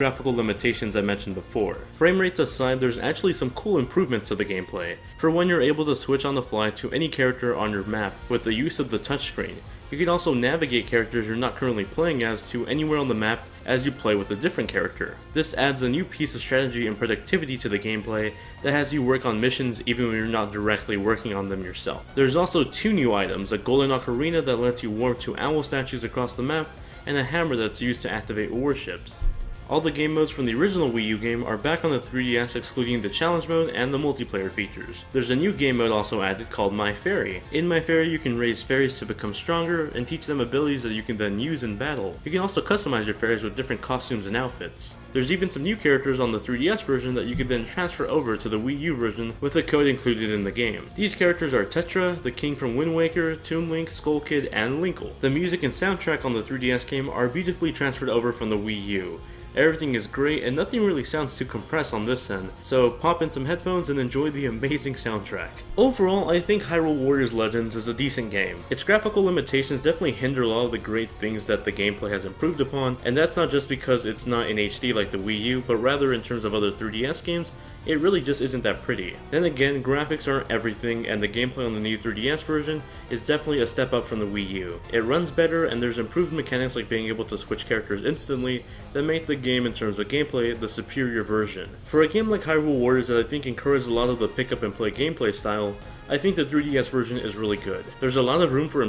graphical limitations I mentioned before. Frame rates aside, there's actually some cool improvements to the gameplay. For one, you're able to switch on the fly to any character on your map with the use of the touchscreen. You can also navigate characters you're not currently playing as to anywhere on the map as you play with a different character. This adds a new piece of strategy and predictivity to the gameplay that has you work on missions even when you're not directly working on them yourself. There's also two new items, a golden ocarina that lets you warp to owl statues across the map, and a hammer that's used to activate warships. All the game modes from the original Wii U game are back on the 3DS, excluding the challenge mode and the multiplayer features. There's a new game mode also added called My Fairy. In My Fairy, you can raise fairies to become stronger and teach them abilities that you can then use in battle. You can also customize your fairies with different costumes and outfits. There's even some new characters on the 3DS version that you can then transfer over to the Wii U version with a code included in the game. These characters are Tetra, the king from Wind Waker, Toon Link, Skull Kid, and Linkle. The music and soundtrack on the 3DS game are beautifully transferred over from the Wii U. Everything is great and nothing really sounds too compressed on this end, so pop in some headphones and enjoy the amazing soundtrack. Overall, I think Hyrule Warriors Legends is a decent game. Its graphical limitations definitely hinder a lot of the great things that the gameplay has improved upon, and that's not just because it's not in HD like the Wii U, but rather in terms of other 3DS games, it really just isn't that pretty. Then again, graphics aren't everything, and the gameplay on the new 3DS version is definitely a step up from the Wii U. It runs better, and there's improved mechanics like being able to switch characters instantly that make the game in terms of gameplay the superior version. For a game like Hyrule Warriors that I think encourages a lot of the pick up and play gameplay style, I think the 3DS version is really good. There's a lot of room for